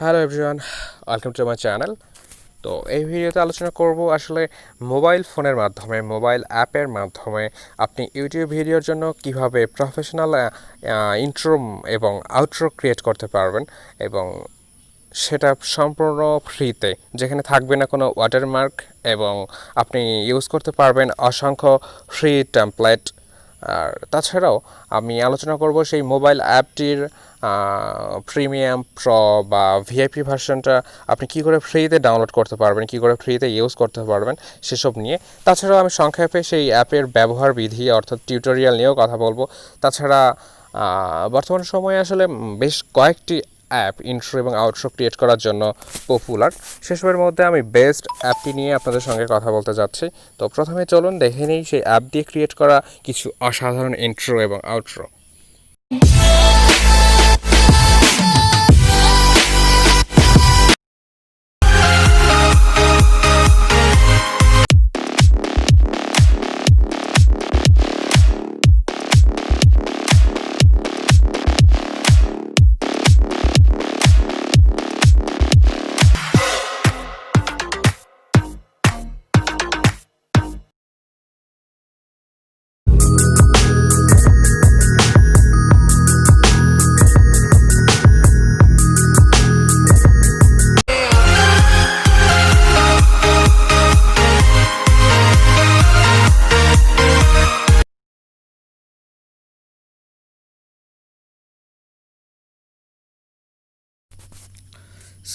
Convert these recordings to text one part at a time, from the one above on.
Hello everyone, welcome to my channel. তো এই ভিডিওতে আলোচনা করব আসলে মোবাইল ফোনের মাধ্যমে, মোবাইল অ্যাপের মাধ্যমে আপনি ইউটিউব ভিডিওর জন্য কিভাবে প্রফেশনাল ইন্ট্রো এবং আউট্রো ক্রিয়েট করতে পারবেন, এবং সেটা সম্পূর্ণ ফ্রিতে, যেখানে থাকবে না কোনো ওয়াটারমার্ক, এবং আপনি ইউজ করতে পারবেন অসংখ্য ফ্রি টেমপ্লেট। আর তাছাড়াও আমি আলোচনা করব সেই মোবাইল অ্যাপটির প্রিমিয়াম প্রো বা ভিআইপি ভার্সনটা আপনি কী করে ফ্রিতে ডাউনলোড করতে পারবেন, কী করে ফ্রিতে ইউজ করতে পারবেন সেসব নিয়ে। তাছাড়াও আমি সংক্ষেপে সেই অ্যাপের ব্যবহার বিধি অর্থাৎ টিউটোরিয়াল নিয়েও কথা বলবো। তাছাড়া বর্তমান সময়ে আসলে বেশ কয়েকটি অ্যাপ ইন্ট্রো এবং আউট্রো ক্রিয়েট করার জন্য পপুলার। সেসবের মধ্যে আমি বেস্ট অ্যাপটি নিয়ে আপনাদের সঙ্গে কথা বলতে যাচ্ছি। তো প্রথমে চলুন দেখে নিই সেই অ্যাপ দিয়ে ক্রিয়েট করা কিছু অসাধারণ ইন্ট্রো এবং আউট্রো।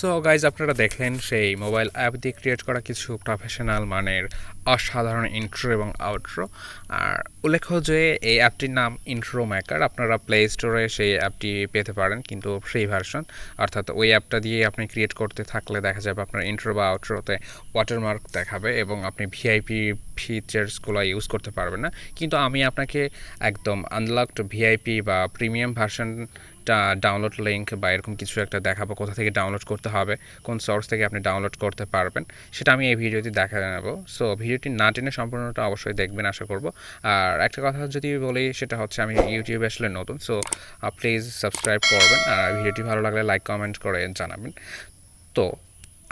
সো গাইজ, আপনারা দেখলেন সেই মোবাইল অ্যাপ দিয়ে ক্রিয়েট করা কিছু প্রফেশনাল মানের অসাধারণ ইন্ট্রো এবং আউট্রো। আর উল্লেখ্য যে এই অ্যাপটির নাম ইন্ট্রো মেকার। আপনারা প্লে স্টোরে সেই অ্যাপটি পেতে পারেন, কিন্তু ফ্রি ভার্সন। অর্থাৎ ওই অ্যাপটা দিয়ে আপনি ক্রিয়েট করতে থাকলে দেখা যাবে আপনার ইন্ট্রো বা আউট্রোতে ওয়াটারমার্ক দেখাবে এবং আপনি ভিআইপি ফিচার্সগুলো ইউজ করতে পারবেন না। কিন্তু আমি আপনাকে একদম আনলকড ভিআইপি বা প্রিমিয়াম ভার্সনটা ডাউনলোড লিঙ্ক বা এরকম কিছু একটা দেখাবো, কোথা থেকে ডাউনলোড করতে হবে, কোন সোর্স থেকে আপনি ডাউনলোড করতে পারবেন, সেটা আমি এই ভিডিওতে দেখা নেব। সো ভিডিওটি না টেনে সম্পূর্ণটা অবশ্যই দেখবেন আশা করব। আর একটা কথা যদি বলি, সেটা হচ্ছে আমি ইউটিউবে আসলে নতুন, সো প্লিজ সাবস্ক্রাইব করবেন। আর ভিডিওটি ভালো লাগলে লাইক কমেন্ট করে জানাবেন। তো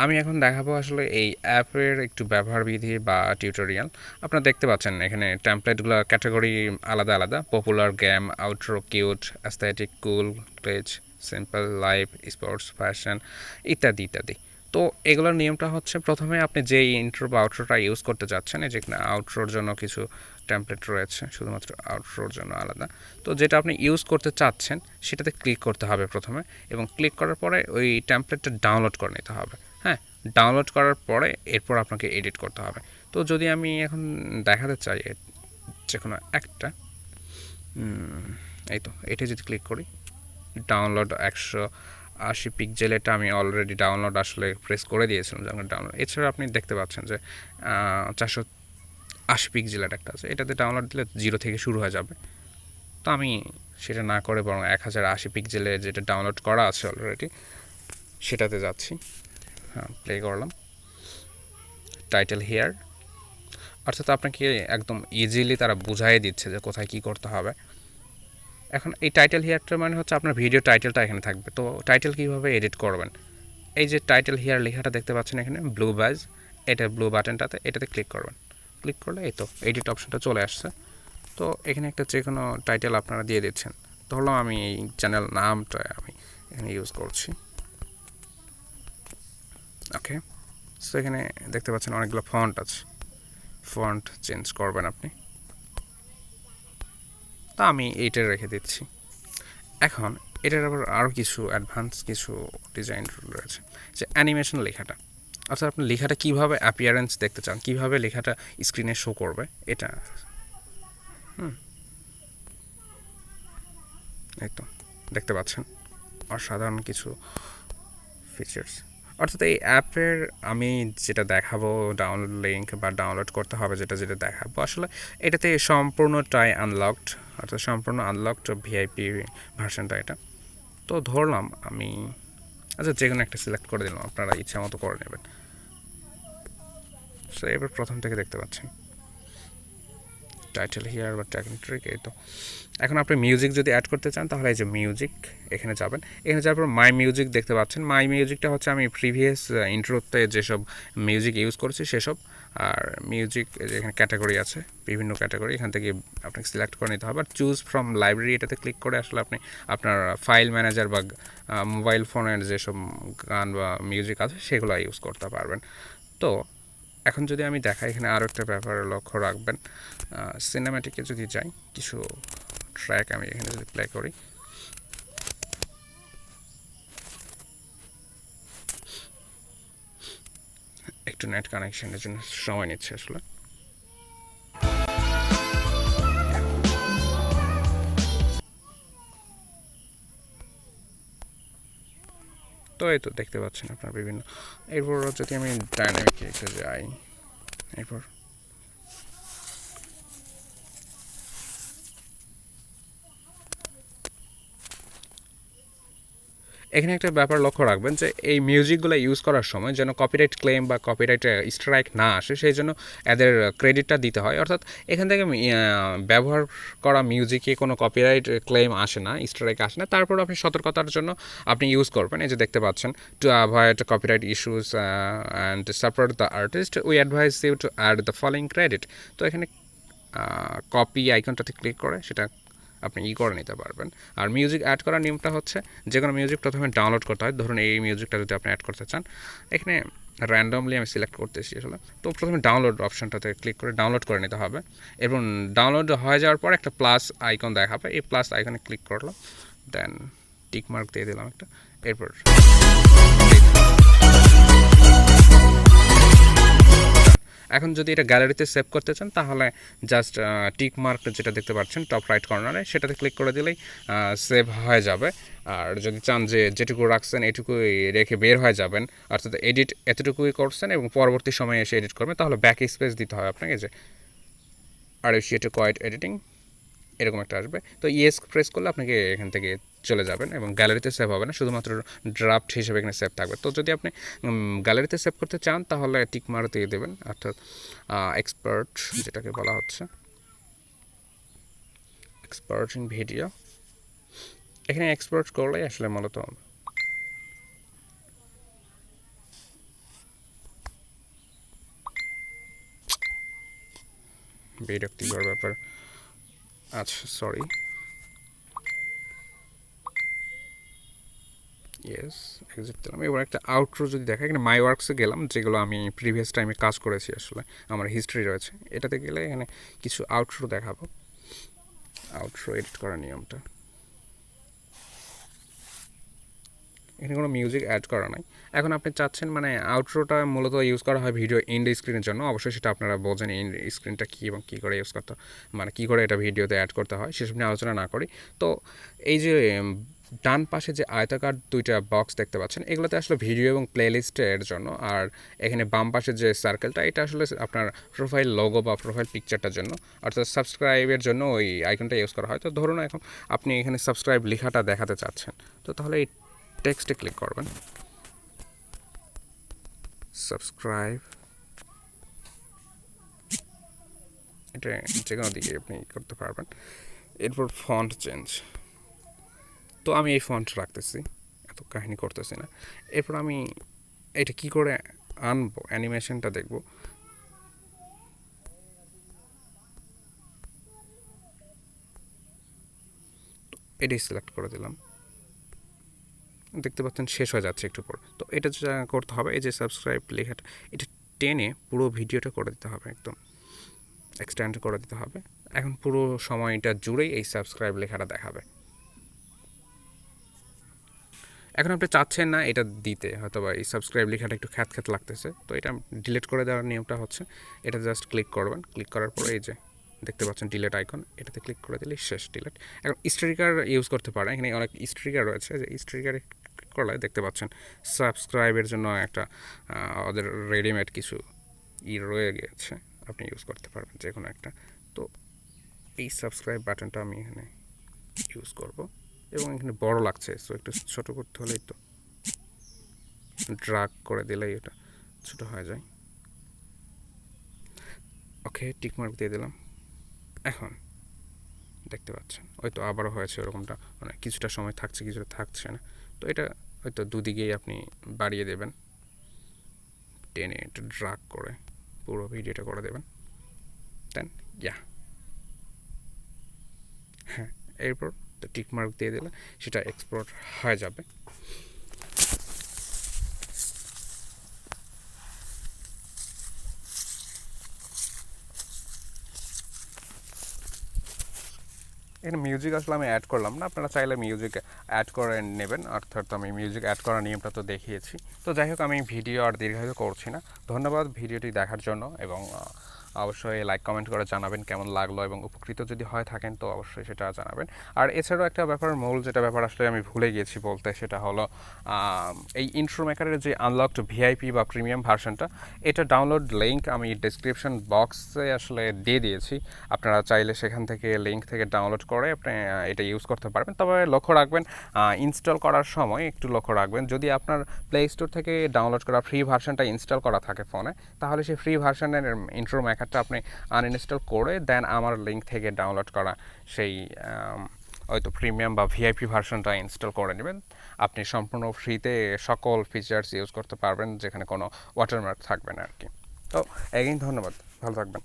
আমি এখন দেখাবো আসলে এই অ্যাপের একটু ব্যবহার বিধি বা টিউটোরিয়াল। আপনারা দেখতে পাচ্ছেন এখানে টেমপ্লেটগুলো ক্যাটাগরি আলাদা আলাদা: popular, game, outro, cute, aesthetic, cool, page, simple, live, sports, fashion ইত্যাদি ইত্যাদি। তো এগুলোর নিয়মটা হচ্ছে, প্রথমে আপনি যেই ইন্ট্রো বা আউট্রোটা ইউজ করতে যাচ্ছেন, এই যেখানে আউট্রোর জন্য কিছু টেমপ্লেট রয়েছে, শুধুমাত্র আউট্রোর জন্য আলাদা। তো যেটা আপনি ইউজ করতে চাচ্ছেন সেটাতে ক্লিক করতে হবে প্রথমে, এবং ক্লিক করার পরে ওই টেমপ্লেটটা ডাউনলোড করে নিতে হবে। হ্যাঁ, ডাউনলোড করার পরে এরপর আপনাকে এডিট করতে হবে। তো যদি আমি এখন দেখাতে চাই যে কোনো একটা, এই তো এটা যদি ক্লিক করি, ডাউনলোড 180 পিক্সেল, এটা আমি অলরেডি ডাউনলোড আসলে প্রেস করে দিয়েছিলাম যেমন ডাউনলোড। এছাড়া আপনি দেখতে পাচ্ছেন যে 480 পিক্সেলের একটা আছে, এটাতে ডাউনলোড দিলে 0 থেকে শুরু হয়ে যাবে। তো আমি সেটা না করে বরং 1080 পিক্সেলে যেটা ডাউনলোড করা আছে অলরেডি সেটাতে যাচ্ছি। হ্যাঁ, প্লে করলাম। টাইটেল হেয়ার, অর্থাৎ আপনাকে একদম ইজিলি তারা বুঝাই দিচ্ছে যে কোথায় কী করতে হবে। এখন এই টাইটেল হেয়ারটা মানে হচ্ছে আপনার ভিডিও টাইটেলটা এখানে থাকবে। তো টাইটেল কীভাবে এডিট করবেন, এই যে টাইটেল হেয়ার লেখাটা দেখতে পাচ্ছেন এখানে ব্লু বাজ, এটা ব্লু বাটনটাতে, এটাতে ক্লিক করবেন। ক্লিক করলে এই তো এডিট অপশনটা চলে আসছে। তো এখানে একটা যে কোনো টাইটেল আপনারা দিয়ে দিচ্ছেন। ধরলাম আমি এই চ্যানেল নামটা আমি এখানে ইউজ করছি। ওকে, সো এখানে দেখতে পাচ্ছেন অনেকগুলো ফন্ট আছে, ফন্ট চেঞ্জ করবেন আপনি। তা আমি এইটা রেখে দিচ্ছি। এখন এটার আবার আরও কিছু অ্যাডভান্স কিছু ডিজাইন রয়েছে, যে অ্যানিমেশন লেখাটা, অর্থাৎ আপনি লেখাটা কীভাবে অ্যাপিয়ারেন্স দেখতে চান, কীভাবে লেখাটা স্ক্রিনে শো করবে, এটা এই তো দেখতে পাচ্ছেন অসাধারণ কিছু ফিচার্স। অর্থাৎ এই অ্যাপের আমি যেটা দেখাবো, ডাউনলোড লিঙ্ক বা ডাউনলোড করতে হবে যেটা যেটা দেখাবো, আসলে এটাতে সম্পূর্ণটাই আনলকড, অর্থাৎ সম্পূর্ণ আনলকড ভিআইপি ভার্সনটা এটা। তো ধরলাম আমি, আচ্ছা যে কোনো একটা সিলেক্ট করে দিলাম, আপনারা ইচ্ছা মতো করে নেবেন। সো এবার প্রথম থেকে দেখতে পাচ্ছেন টাইটেল হিয়ার বা ট্রিক এই তো। এখন আপনি মিউজিক যদি অ্যাড করতে চান তাহলে এই যে মিউজিক এখানে যাবেন, এখানে যাওয়ার পর মাই মিউজিক দেখতে পাচ্ছেন। মাই মিউজিকটা হচ্ছে আমি প্রিভিয়াস ইন্ট্রোতে যেসব মিউজিক ইউজ করেছি সেসব। আর মিউজিক এখানে ক্যাটাগরি আছে, বিভিন্ন ক্যাটাগরি, এখান থেকে আপনাকে সিলেক্ট করে নিতে হবে। আর চুজ ফ্রম লাইব্রেরি এটাতে ক্লিক করে আসলে আপনি আপনার ফাইল ম্যানেজার বা মোবাইল ফোনের যেসব গান বা মিউজিক আছে সেগুলো ইউজ করতে পারবেন। তো এখন যদি আমি দেখাই, এখানে আরও একটা ব্যাপারে লক্ষ্য রাখবেন, সিনেম্যাটিকে যদি যাই, কিছু ট্র্যাক আমি এখানে যদি প্লে করি, একটু নেট কানেকশনের জন্য সময় নিচ্ছে আসলে। তো এই তো দেখতে পাচ্ছেন আপনার বিভিন্ন। এরপর যদি আমি ডাইনামিকে একটু যাই, এরপর এখানে একটা ব্যাপার লক্ষ্য রাখবেন যে এই মিউজিকগুলো ইউজ করার সময় যেন কপিরাইট ক্লেম বা কপিরাইট স্ট্রাইক না আসে, সেই জন্য এদের ক্রেডিটটা দিতে হয়। অর্থাৎ এখান থেকে ব্যবহার করা মিউজিকে কোনো কপিরাইট ক্লেম আসে না, স্ট্রাইক আসে না, তারপর আপনি সতর্কতার জন্য আপনি ইউজ করবেন। এই যে দেখতে পাচ্ছেন, to avoid copyright issues and support the artist we advise you to add the following credit. তো এখানে কপি আইকনটাতে ক্লিক করে সেটা আপনি করে নিতে পারবেন। আর মিউজিক অ্যাড করার নিয়মটা হচ্ছে, যে কোনো মিউজিক প্রথমে ডাউনলোড করতে হয়। ধরুন এই মিউজিকটা যদি আপনি অ্যাড করতে চান, এখানে র্যান্ডমলি আমি সিলেক্ট করতেছি আসলে। তো প্রথমে ডাউনলোড অপশনটাতে ক্লিক করে ডাউনলোড করে নিতে হবে, এবং ডাউনলোড হয়ে যাওয়ার পর একটা প্লাস আইকন দেখাবে, এই প্লাস আইকনে ক্লিক করলাম, দেন টিক মার্ক দিয়ে দিলাম একটা, এরপর এখন যদি এটা গ্যালারিতে সেভ করতে চান তাহলে জাস্ট টিক মার্ক যেটা দেখতে পাচ্ছেন টপ রাইট কর্নারে, সেটাতে ক্লিক করে দিলেই সেভ হয়ে যাবে। আর যদি চান যে যেটুকু রাখছেন এটুকুই রেখে বের হয়ে যাবেন, অর্থাৎ এডিট এতটুকুই করছেন এবং পরবর্তী সময়ে এসে এডিট করবেন, তাহলে ব্যাক স্পেস দিতে হয় আপনাকে, যে আর টু কোয়াইট এডিটিং এরকম একটা আসবে। তো ইয়েস প্রেস করলে আপনাকে এখান থেকে চলে যাবেন এবং গ্যালারিতে সেভ হবে না, শুধুমাত্র ড্রাফট হিসেবে এখানে সেভ থাকবে। তো যদি আপনি গ্যালারিতে সেভ করতে চান তাহলে টিক মার্ক দিয়ে দেবেন, অর্থাৎ এক্সপার্ট যেটাকে বলা হচ্ছে এক্সপার্ট ইন ভিডিও, এখানে এক্সপার্ট করলেই আসলে মূলত বিরক্তিকর ব্যাপার। আচ্ছা সরি, ইয়েস এক্সিট দিলাম। এবার একটা আউটরো যদি দেখা, এখানে মাই ওয়ার্কসে গেলাম, যেগুলো আমি প্রিভিয়াস টাইমে কাজ করেছি আসলে, আমার হিস্ট্রি রয়েছে। এটাতে গেলে এখানে কিছু আউটরো দেখাবো, আউটরো এডিট করার নিয়মটা। এখানে কোনো মিউজিক অ্যাড করা নাই। এখন আপনি চাচ্ছেন মানে আউটরোটা মূলত ইউজ করা হয় ভিডিও এন্ড স্ক্রিনের জন্য, অবশ্যই সেটা আপনারা বোঝেন এন্ড স্ক্রিনটা কী এবং কী করে ইউজ করতে, মানে কী করে এটা ভিডিওতে অ্যাড করতে হয় সেসব নিয়ে আলোচনা না করি। তো এই যে ডান পাশে যে আয়তাকার দুইটা বক্স দেখতে পাচ্ছেন, এগুলোতে আসলে ভিডিও এবং প্লেলিস্টের জন্য। আর এখানে বাম পাশে যে সার্কেলটা, এটা আসলে আপনার প্রোফাইল লোগো বা প্রোফাইল পিকচারটার জন্য, অর্থাৎ সাবস্ক্রাইবের জন্য ওই আইকনটা ইউজ করা হয়। তো ধরুন এখন আপনি এখানে সাবস্ক্রাইব লেখাটা দেখাতে চাচ্ছেন, তো তাহলে এই টেক্সটে ক্লিক করবেন, সাবস্ক্রাইব, এটা যে কোনো দিকে আপনি করতে পারবেন। এরপর ফন্ট চেঞ্জ, তো আমি এই ফন্ট রাখতেছি, এত কাহিনী করতেছি না। এরপর আমি এটা কি করে আনবো, অ্যানিমেশনটা দেখব। এটাই সিলেক্ট করে দিলাম, দেখতে পাচ্ছেন শেষ হয়ে যাচ্ছে একটু পর। তো এটা যা করতে হবে, এই যে সাবস্ক্রাইব লেখাটা, এটা টেনে পুরো ভিডিওটা করে দিতে হবে, একদম এক্সটেন্ড করে দিতে হবে। এখন পুরো সময়টা জুড়েই এই সাবস্ক্রাইব লেখাটা দেখাবে। এখন আপনি চাচ্ছেন না এটা দিতে, হয়তো বা এই সাবস্ক্রাইব লেখাটা একটু খ্যাত খ্যাত লাগতেছে, তো এটা ডিলিট করে দেওয়ার নিয়মটা হচ্ছে, এটা জাস্ট ক্লিক করবেন, ক্লিক করার পরে এই যে দেখতে পাচ্ছেন ডিলেট আইকন, এটাতে ক্লিক করে দিলে শেষ, ডিলেট। এখন স্টিকার ইউজ করতে পারেন, এখানে অনেক স্টিকার রয়েছে, যে স্টিকারে ক্লিক করলে দেখতে পাচ্ছেন সাবস্ক্রাইবের জন্য একটা ওদের রেডিমেড কিছু রয়ে গিয়েছে, আপনি ইউজ করতে পারবেন যে কোনো একটা। তো এই সাবস্ক্রাইব বাটনটা আমি এখানে ইউজ করব, এবং এখানে বড় লাগছে, সো একটু ছোট করতে হলেই তো ড্রাগ করে দিলেই এটা ছোট হয়ে যায়। ওকে, টিকমার্ক দিয়ে দিলাম। এখন দেখতে পাচ্ছেন ওই তো আবারও হয়েছে ওরকমটা, মানে কিছুটা সময় থাকছে কিছুটা থাকছে না। তো এটা হয়তো দুদিকেই আপনি বাড়িয়ে দেবেন, টেনে একটু ড্রাগ করে পুরো ভিডিওটা করে দেবেন। দেন ইয়া, হ্যাঁ, এরপর তো টিক মার্ক দিয়ে দিলে সেটা এক্সপোর্ট হয়ে যাবে। এখানে মিউজিক আসলে আমি অ্যাড করলাম না, আপনারা চাইলে মিউজিক অ্যাড করে নেবেন, অর্থাৎ আমি মিউজিক অ্যাড করার নিয়মটা তো দেখিয়েছি। তো যাই হোক, আমি ভিডিও আর দীর্ঘায়িত করছি না। ধন্যবাদ ভিডিওটি দেখার জন্য, এবং অবশ্যই লাইক কমেন্ট করে জানাবেন কেমন লাগলো, এবং উপকৃত যদি হয় থাকেন তো অবশ্যই সেটা জানাবেন। আর এছাড়াও একটা ব্যাপার, যেটা ব্যাপার আসলে আমি ভুলে গিয়েছি বলতে, সেটা হলো এই ইন্ট্রো মেকারের যে আনলকড ভিআইপি বা প্রিমিয়াম ভার্সনটা, এটা ডাউনলোড লিঙ্ক আমি ডিসক্রিপশন বক্সে আসলে দিয়ে দিয়েছি। আপনারা চাইলে সেখান থেকে লিঙ্ক থেকে ডাউনলোড করে আপনি এটা ইউজ করতে পারবেন। তবে লক্ষ্য রাখবেন, ইনস্টল করার সময় একটু লক্ষ্য রাখবেন, যদি আপনার প্লে স্টোর থেকে ডাউনলোড করা ফ্রি ভার্সনটা ইনস্টল করা থাকে ফোনে, তাহলে সেই ফ্রি ভার্সনের ইন্ট্রো মেকারটা আপনি আনইনস্টল করে দেন আমার লিঙ্ক থেকে ডাউনলোড করা সেই হয়তো প্রিমিয়াম বা ভিআইপি ভার্সনটা ইনস্টল করে নেবেন। আপনি সম্পূর্ণ ফ্রিতে সকল ফিচার্স ইউজ করতে পারবেন, যেখানে কোনো ওয়াটারমার্ক থাকবে না আর কি। তো এগেইন ধন্যবাদ, ভালো থাকবেন।